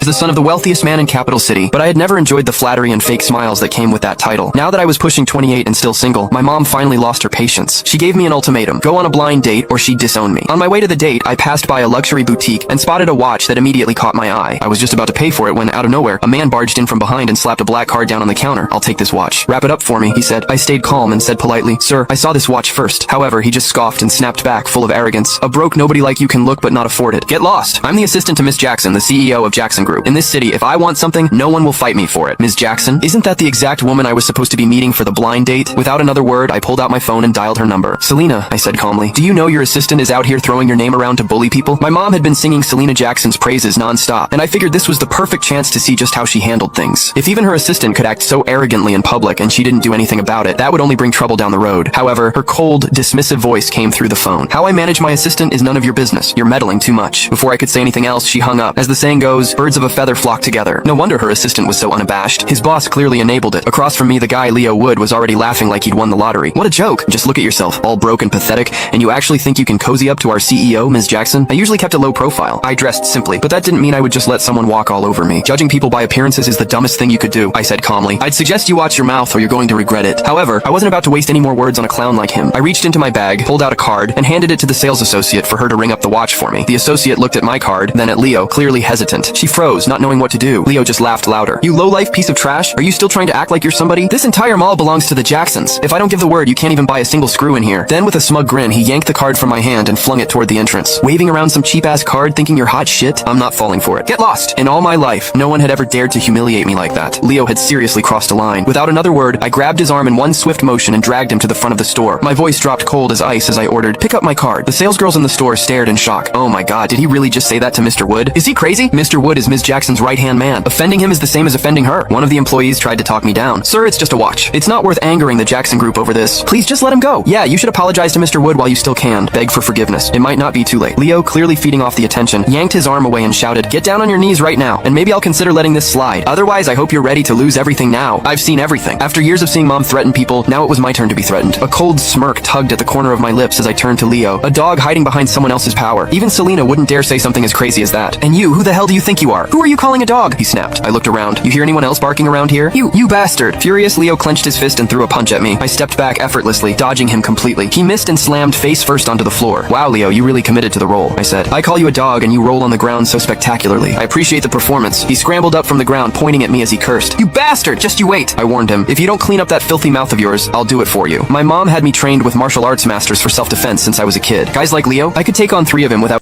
the son of the wealthiest man in Capital City, but I had never enjoyed the flattery and fake smiles that came with that title. Now that I was pushing 28 and still single, my mom finally lost her patience. She gave me an ultimatum: go on a blind date or she'd disown me. On my way to the date, I passed by a luxury boutique and spotted a watch that immediately caught my eye. I was just about to pay for it when, out of nowhere, a man barged in from behind and slapped a black card down on the counter. "I'll take this watch." "Wrap it up for me," he said. I stayed calm and said politely, "Sir, I saw this watch first." However, he just scoffed and snapped back, full of arrogance. "A broke nobody like you can look but not afford it. Get lost. I'm the assistant to Miss Jackson, the CEO of Jackson Group. In this city, if I want something, no one will fight me for it." "Ms. Jackson? Isn't that the exact woman I was supposed to be meeting for the blind date?" Without another word, I pulled out my phone and dialed her number. "Selena," I said calmly, "do you know your assistant is out here throwing your name around to bully people?" My mom had been singing Selena Jackson's praises non-stop, and I figured this was the perfect chance to see just how she handled things. If even her assistant could act so arrogantly in public and she didn't do anything about it, that would only bring trouble down the road. However, her cold, dismissive voice came through the phone. "How I manage my assistant is none of your business. You're meddling too much." Before I could say anything else, she hung up. As the saying goes, birds of a feather flock together. No wonder her assistant was so unabashed. His boss clearly enabled it. Across from me, the guy Leo Wood was already laughing like he'd won the lottery. "What a joke. Just look at yourself, all broke and pathetic, and you actually think you can cozy up to our CEO, Ms. Jackson?" I usually kept a low profile. I dressed simply, but that didn't mean I would just let someone walk all over me. Judging people by appearances is the dumbest thing you could do, I said calmly. "I'd suggest you watch your mouth or you're going to regret it." However, I wasn't about to waste any more words on a clown like him. I reached into my bag, pulled out a card, and handed it to the sales associate for her to ring up the watch for me. The associate looked at my card, then at Leo, clearly hesitant. She froze, not knowing what to do. Leo just laughed louder. "You low-life piece of trash? Are you still trying to act like you're somebody? This entire mall belongs to the Jacksons. If I don't give the word, you can't even buy a single screw in here." Then with a smug grin, he yanked the card from my hand and flung it toward the entrance. "Waving around some cheap-ass card thinking you're hot shit? I'm not falling for it. Get lost." In all my life, no one had ever dared to humiliate me like that. Leo had seriously crossed a line. Without another word, I grabbed his arm in one swift motion and dragged him to the front of the store. My voice dropped cold as ice as I ordered, "Pick up my card." The salesgirls in the store stared in shock. Oh my god, did he really just say that to Mr. Wood? Is he crazy? Mr. Wood is Ms. Jackson's right-hand man. Offending him is the same as offending her. One of the employees tried to talk me down. "Sir, it's just a watch. It's not worth angering the Jackson Group over this. Please just let him go." "Yeah, you should apologize to Mr. Wood while you still can. Beg for forgiveness. It might not be too late." Leo, clearly feeding off the attention, yanked his arm away and shouted, "Get down on your knees right now, and maybe I'll consider letting this slide. Otherwise, I hope you're ready to lose everything now. I've seen everything." After years of seeing Mom threaten people, now it was my turn to be threatened. A cold smirk tugged at the corner of my lips as I turned to Leo, a dog hiding behind someone else's power. Even Selena wouldn't dare say something as crazy as that. "And you, who the hell do you think you are? Who are you calling a dog?" he snapped. I looked around. "You hear anyone else barking around here? You bastard." Furious, Leo clenched his fist and threw a punch at me. I stepped back effortlessly, dodging him completely. He missed and slammed face first onto the floor. "Wow, Leo, you really committed to the role," I said. "I call you a dog and you roll on the ground so spectacularly. I appreciate the performance." He scrambled up from the ground, pointing at me as he cursed. "You bastard! Just you wait," I warned him. "If you don't clean up that filthy mouth of yours, I'll do it for you." My mom had me trained with martial arts masters for self-defense since I was a kid. Guys like Leo, I could take on 3 of him without